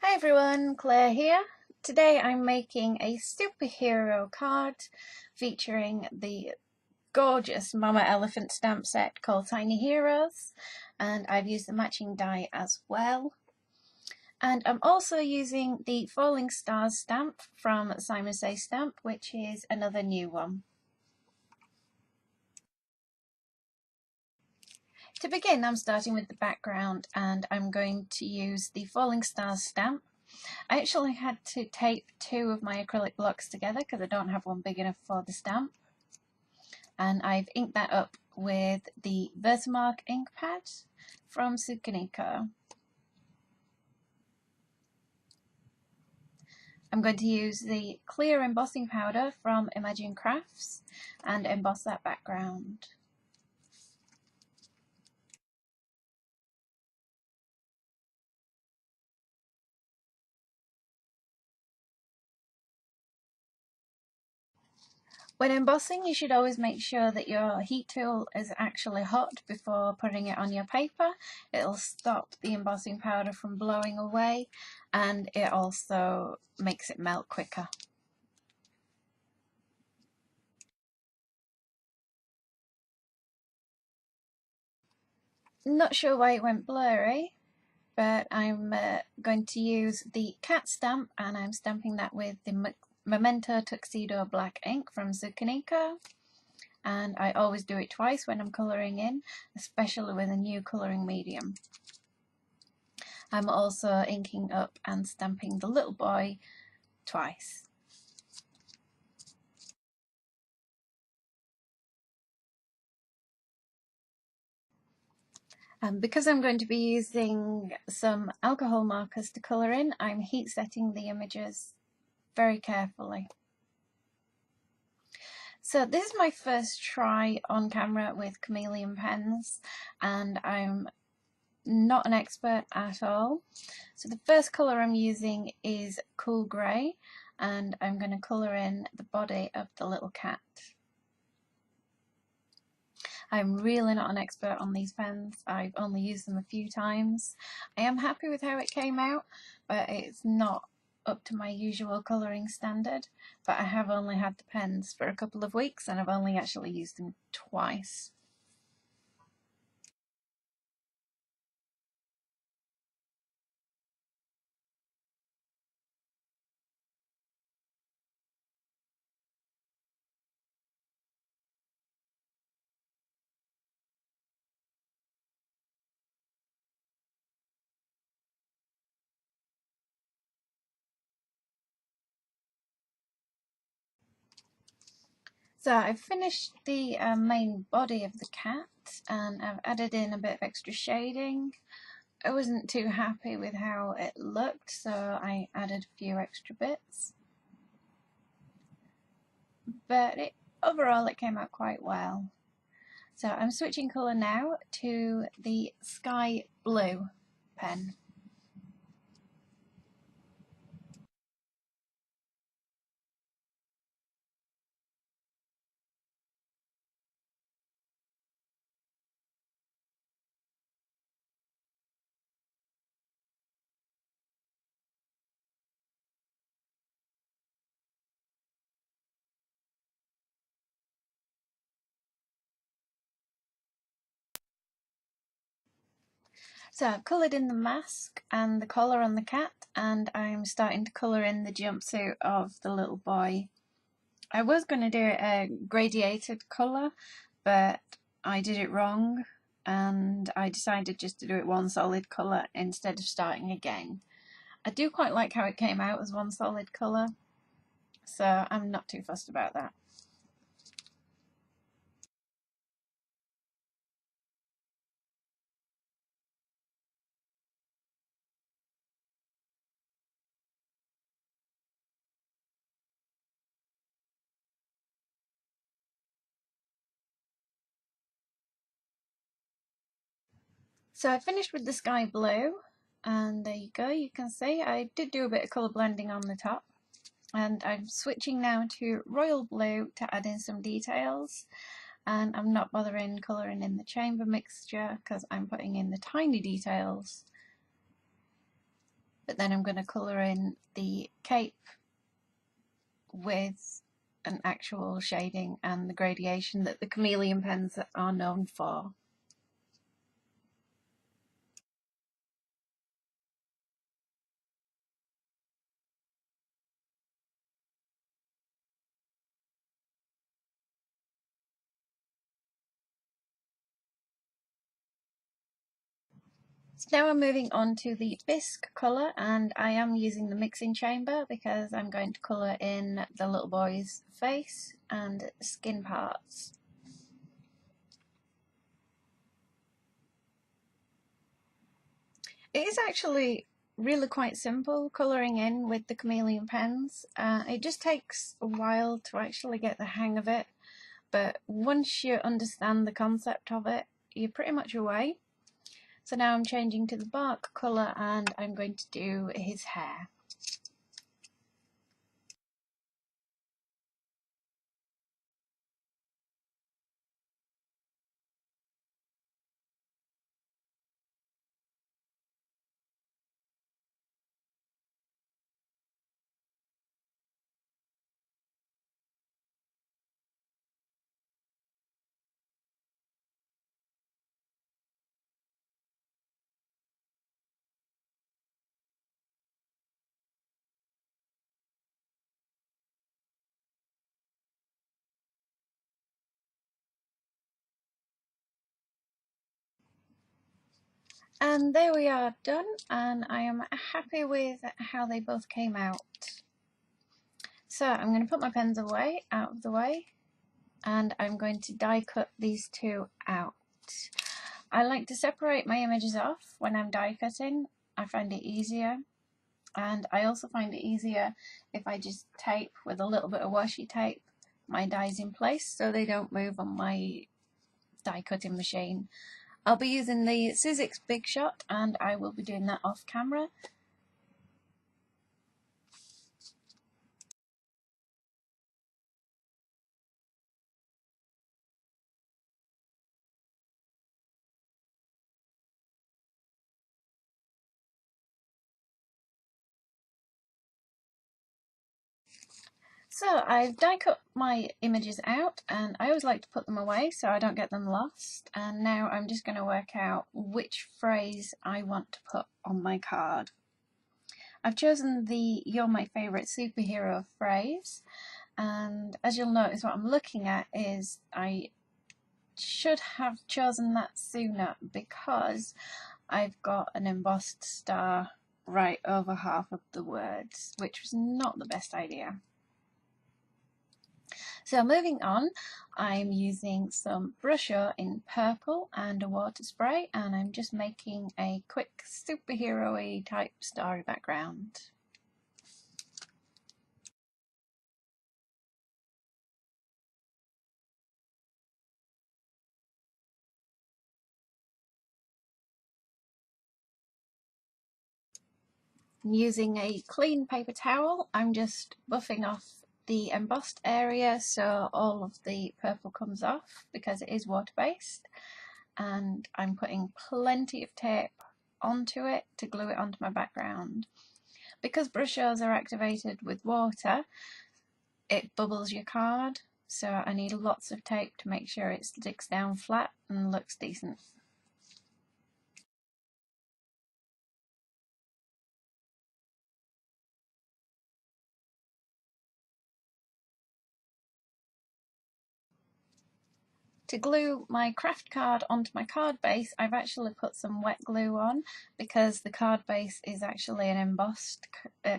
Hi everyone, Claire here. Today I'm making a superhero card featuring the gorgeous Mama Elephant stamp set called Tiny Heroes, and I've used the matching die as well. And I'm also using the Falling Stars stamp from Simon Says Stamp, which is another new one. To begin, I'm starting with the background and I'm going to use the Falling Stars stamp. I actually had to tape two of my acrylic blocks together because I don't have one big enough for the stamp. And I've inked that up with the Versamark ink pad from Sukaniko. I'm going to use the clear embossing powder from Imagine Crafts and emboss that background. When embossing, you should always make sure that your heat tool is actually hot before putting it on your paper. It'll stop the embossing powder from blowing away, and it also makes it melt quicker. Not sure why it went blurry, but I'm going to use the cat stamp, and I'm stamping that with the Memento Tuxedo black ink from Sukaniko. And I always do it twice when I'm colouring in, especially with a new colouring medium. I'm also inking up and stamping the little boy twice. Because I'm going to be using some alcohol markers to colour in, I'm heat setting the images very carefully. So this is my first try on camera with chameleon pens, and I'm not an expert at all. So the first colour I'm using is cool grey, and I'm going to colour in the body of the little cat. I'm really not an expert on these pens. I've only used them a few times. I am happy with how it came out, but it's not up to my usual colouring standard. But I have only had the pens for a couple of weeks and I've only actually used them twice. So I've finished the main body of the cat and I've added in a bit of extra shading. I wasn't too happy with how it looked, so I added a few extra bits. But overall it came out quite well. So I'm switching colour now to the sky blue pen. So I've coloured in the mask and the collar on the cat, and I'm starting to colour in the jumpsuit of the little boy. I was going to do a gradiated colour, but I did it wrong and I decided just to do it one solid colour instead of starting again. I do quite like how it came out as one solid colour, so I'm not too fussed about that. So I finished with the sky blue, and there you go, you can see I did do a bit of colour blending on the top, and I'm switching now to royal blue to add in some details, and I'm not bothering colouring in the chamber mixture because I'm putting in the tiny details. but then I'm going to colour in the cape with an actual shading and the gradation that the chameleon pens are known for. So now I'm moving on to the bisque colour, and I am using the mixing chamber because I'm going to colour in the little boy's face and skin parts. It is actually really quite simple colouring in with the chameleon pens. It just takes a while to actually get the hang of it, but once you understand the concept of it, you're pretty much away. So now I'm changing to the bark colour and I'm going to do his hair. And there we are done, and I am happy with how they both came out. So I'm going to put my pens away, out of the way, and I'm going to die cut these two out. I like to separate my images off when I'm die cutting. I find it easier, and I also find it easier if I just tape with a little bit of washi tape my dies in place so they don't move on my die cutting machine. I'll be using the Sizzix Big Shot, and I will be doing that off camera. So I've die cut my images out, and I always like to put them away so I don't get them lost, and now I'm just going to work out which phrase I want to put on my card. I've chosen the "You're my favourite superhero" phrase, and as you'll notice, what I'm looking at is I should have chosen that sooner because I've got an embossed star right over half of the words, which was not the best idea. So moving on, I'm using some Brusho in purple and a water spray, and I'm just making a quick superhero-y type starry background. Using a clean paper towel, I'm just buffing off the embossed area so all of the purple comes off because it is water based, and I'm putting plenty of tape onto it to glue it onto my background. Because Brushos are activated with water, it bubbles your card, so I need lots of tape to make sure it sticks down flat and looks decent. To glue my craft card onto my card base, I've actually put some wet glue on because the card base is actually an embossed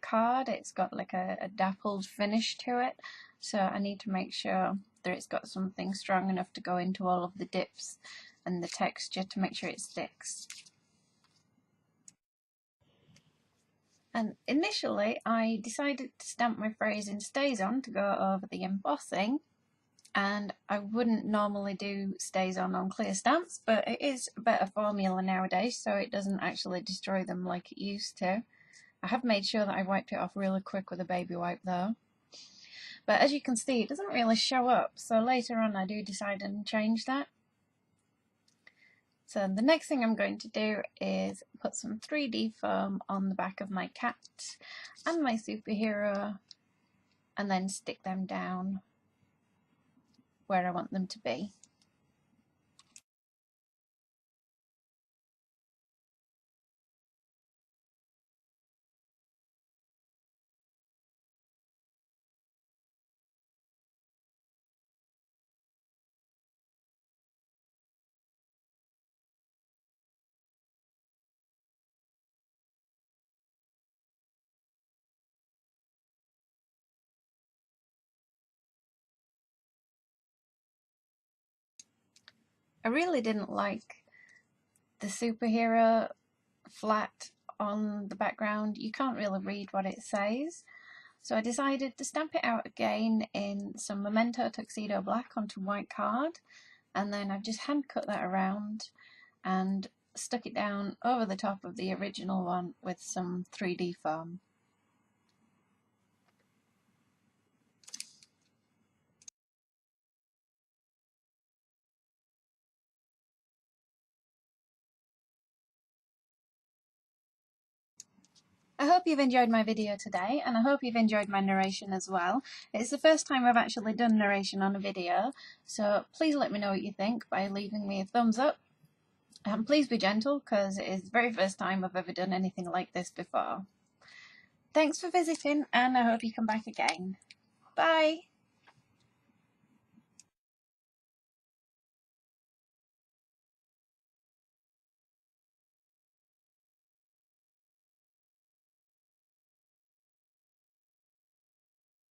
card. It's got like a dappled finish to it, so I need to make sure that it's got something strong enough to go into all of the dips and the texture to make sure it sticks. And initially I decided to stamp my phrase in StazOn to go over the embossing, and I wouldn't normally do StazOn on clear stamps, but it is a better formula nowadays so it doesn't actually destroy them like it used to. I have made sure that I wiped it off really quick with a baby wipe though. But as you can see, it doesn't really show up, so later on I do decide and change that. So the next thing I'm going to do is put some 3D foam on the back of my cat and my superhero, and then stick them down where I want them to be. I really didn't like the superhero flat on the background. You can't really read what it says. So I decided to stamp it out again in some Memento Tuxedo Black onto white card, and then I've just hand cut that around and stuck it down over the top of the original one with some 3D foam. I hope you've enjoyed my video today, and I hope you've enjoyed my narration as well. It's the first time I've actually done narration on a video, so please let me know what you think by leaving me a thumbs up. And please be gentle, because it is the very first time I've ever done anything like this before. Thanks for visiting, and I hope you come back again. Bye!